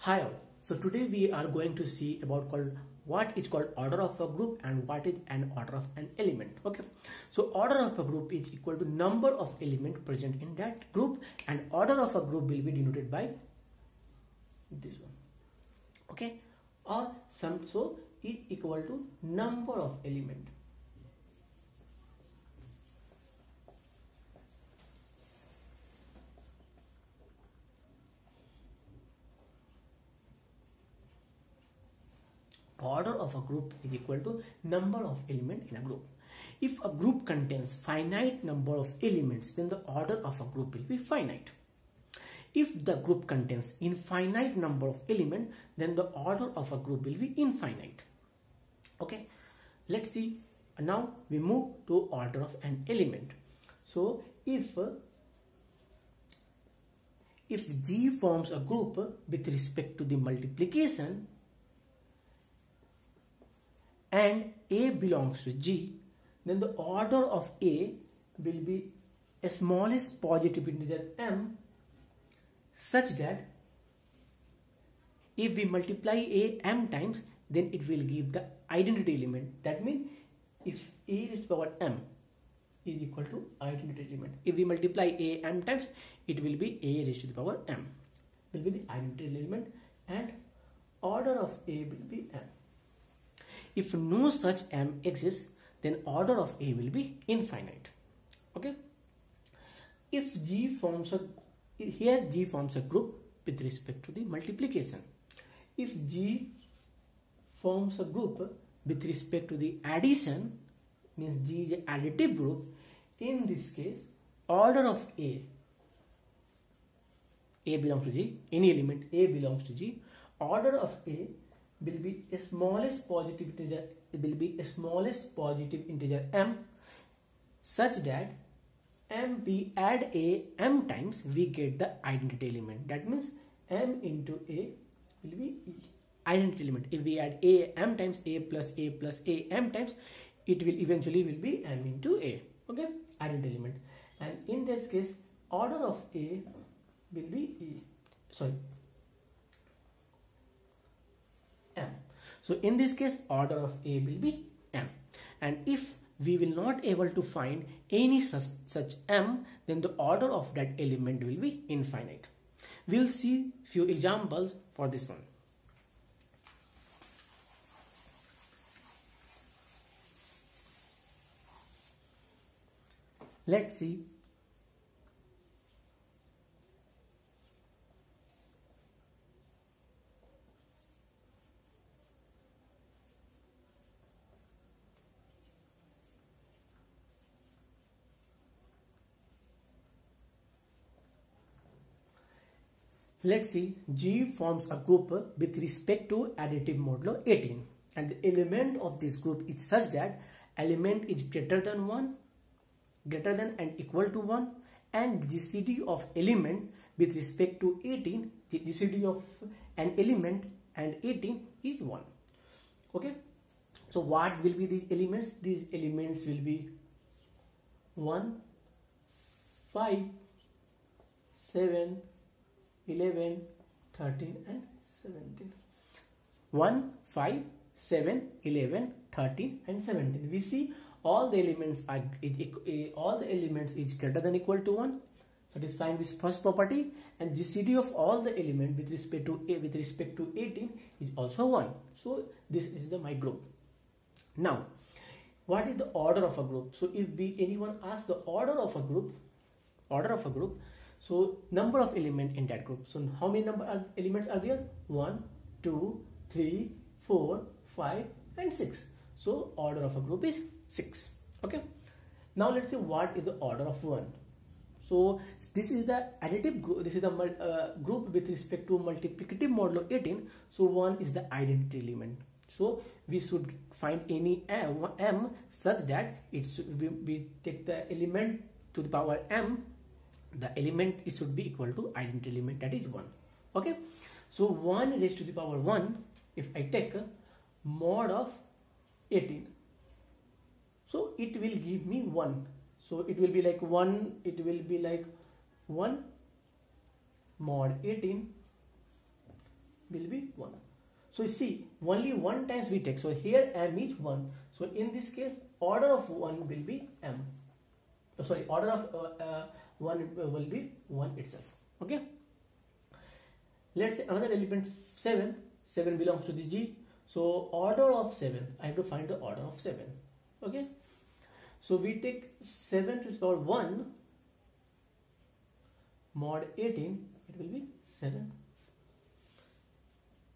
Hi all. So today we are going to see about what is called order of a group and what is an order of an element. Okay. So order of a group is equal to number of elements present in that group, and order of a group will be denoted by this one. Okay. Or so is equal to number of element. Order of a group is equal to number of elements in a group. If a group contains finite number of elements, then the order of a group will be finite. If the group contains infinite number of elements, then the order of a group will be infinite. Okay, let's see. Now we move to order of an element. So if G forms a group with respect to the multiplication and A belongs to G, then the order of A will be a smallest positive integer m, such that if we multiply A m times, then it will give the identity element. That means if A raised to the power m is equal to identity element, if we multiply A m times, it will be A raised to the power m, will be the identity element, and order of A will be m. If no such m exists, then order of A will be infinite. Okay. If G forms a group with respect to the multiplication. If G forms a group with respect to the addition, means G is an additive group. In this case, order of A belongs to G, any element A belongs to G, order of A will be a smallest positive integer, m, such that we add A m times, we get the identity element. That means m into A will be identity element. If we add A m times, A plus A m times, it will eventually be m into A. Okay, identity element. And in this case, order of A will be m. So in this case, order of A will be m. And if we will not able to find any such m, then the order of that element will be infinite. We'll see few examples for this one. Let's see. Let's see, G forms a group with respect to additive modulo 18, and the element of this group is such that element is greater than and equal to 1, and GCD of element with respect to 18, GCD of an element and 18 is 1. Okay, so what will be these elements? These elements will be 1, 5, 7, 11, 13 and 17. 1, 5, 7, 11, 13 and 17. We see all the elements is greater than equal to 1, satisfying this first property, and GCD of all the elements with respect to 18 is also 1. So this is my group. Now, what is the order of a group? So if anyone asks the order of a group, so number of elements in that group. So how many elements are there? 1, 2, 3, 4, 5 and 6. So order of a group is 6. Okay. Now let's see what is the order of 1. So this is the additive group. This is the group with respect to multiplicative modulo 18. So 1 is the identity element. So we should find any m such that we take the element to the power m. The element it should be equal to identity element, that is 1. Okay, so 1 raised to the power 1, if I take mod of 18, so it will give me 1. So it will be like 1, it will be like 1 mod 18 will be 1. So you see, only one times we take. So here m is 1. So in this case, order of 1 will be m. Sorry, order of 1 will be 1 itself. Okay. Let's say another element 7. 7 belongs to the G. So order of 7, I have to find the order of 7. Okay. So we take 7 to the power 1 mod 18, it will be 7.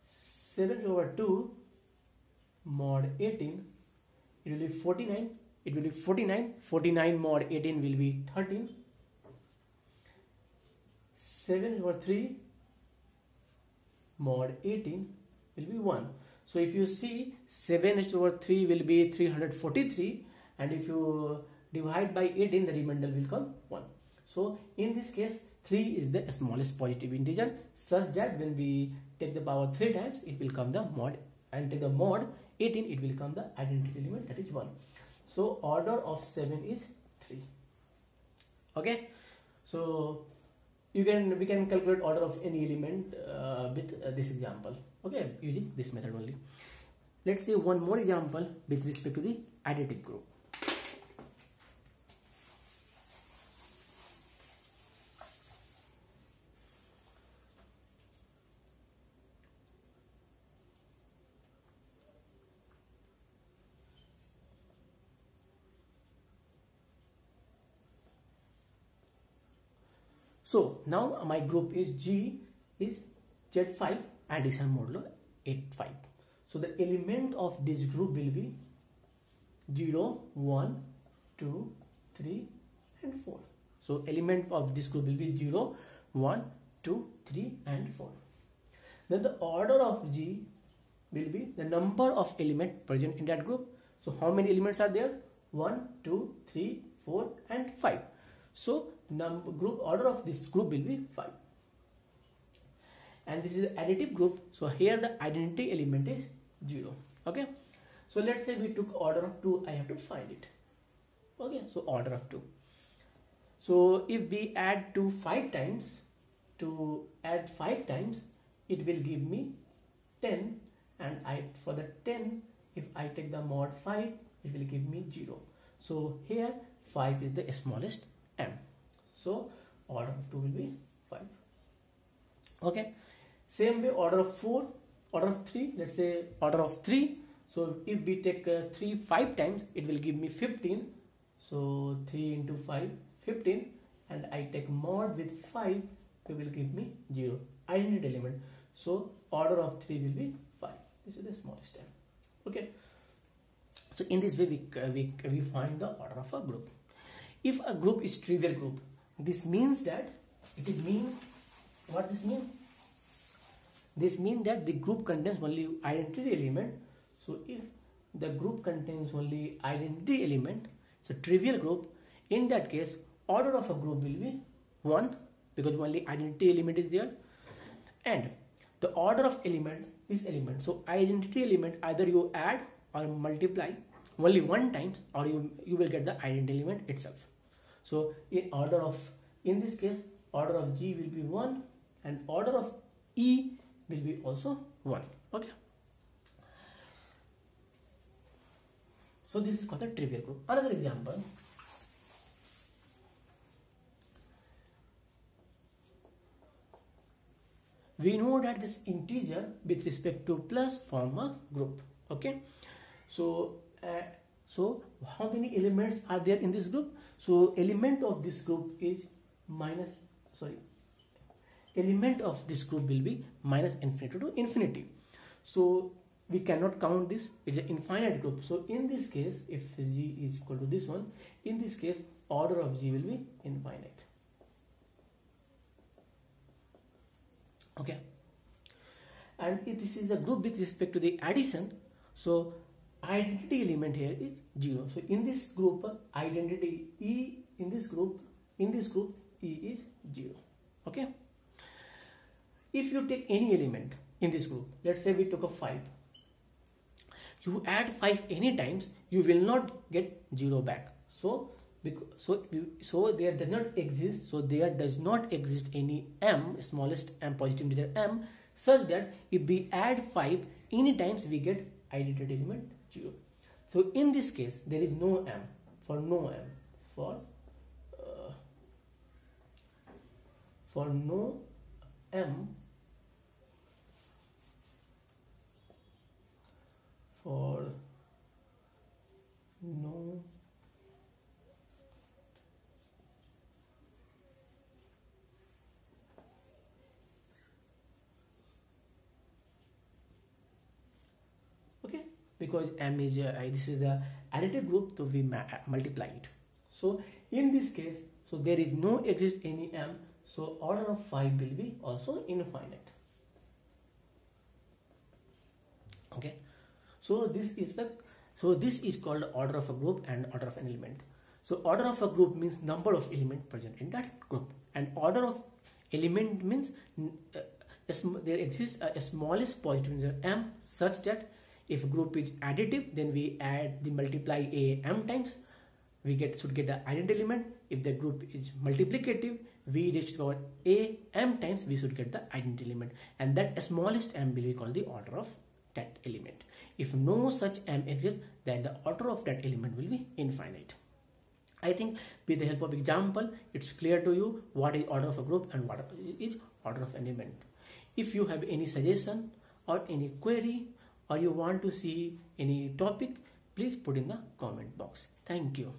7 to the power 2 mod 18, it will be 49. It will be 49. 49 mod 18 will be 13. 7 to the power 3 mod 18 will be 1. So if you see, 7 to the power 3 will be 343, and if you divide by 18, the remainder will come 1. So in this case, 3 is the smallest positive integer, such that when we take the power 3 times, it will come the mod, and take the mod 18, it will come the identity element, that is 1. So order of 7 is 3. Okay. So we can calculate order of any element with this example. Okay, using this method only. Let's see one more example with respect to the additive group. So now my group is G is Z5 addition modulo 85. So the element of this group will be 0, 1, 2, 3 and 4. So element of this group will be 0, 1, 2, 3 and 4. Then the order of G will be the number of elements present in that group. So how many elements are there? 1, 2, 3, 4 and 5. So group order of this group will be 5. And this is additive group. So here the identity element is 0. Okay. So let's say we took order of 2. I have to find it. Okay. So order of 2. So if we add 2 5 times, it will give me 10. And for the 10, if I take the mod 5, it will give me 0. So here 5 is the smallest m. So order of 2 will be 5. Okay. Same way order of 4, order of 3, let's say order of 3. So if we take 3 5 times, it will give me 15. So 3 into 5, 15. And I take mod with 5, it will give me 0. Identity element. So order of 3 will be 5. This is the smallest m. Okay. So in this way we find the order of a group. If a group is trivial group, this means that what this means? This means that the group contains only identity element. So if the group contains only identity element, it's a trivial group. In that case, order of a group will be 1 because only identity element is there, and the order of element is element. So identity element either you add or multiply only one times, or you will get the identity element itself. So in this case, order of G will be 1 and order of E will be also 1. Okay. So this is called a trivial group. Another example. We know that this integer with respect to plus form a group. Okay. So how many elements are there in this group? So element of this group will be minus infinity to infinity. So we cannot count this. It's an infinite group. So in this case, if G is equal to this one, in this case order of G will be infinite. Okay. And if this is a group with respect to the addition, so identity element here is 0. So in this group, identity E in this group E is 0. Okay. If you take any element in this group, let's say we took a 5, you add 5 any times, you will not get 0 back. So there does not exist any m, smallest m, positive integer m, such that if we add 5 any times we get identity element 0. So in this case there is no m, for no m, for no m, for no because m is this is the additive group, so we multiply it. So in this case, so there is no exist any m, so order of 5 will be also infinite. Okay, so this is called order of a group and order of an element. So order of a group means number of elements present in that group, and order of element means there exists a smallest positive integer m, such that if group is additive, then we add the multiply a m times, we should get the identity element. If the group is multiplicative, we raise to the power a m times, we should get the identity element, and that smallest m will be called the order of that element. If no such m exists, then the order of that element will be infinite. I think with the help of example, it's clear to you what is order of a group and what is order of an element. If you have any suggestion or any query, or you want to see any topic, please put in the comment box. Thank you.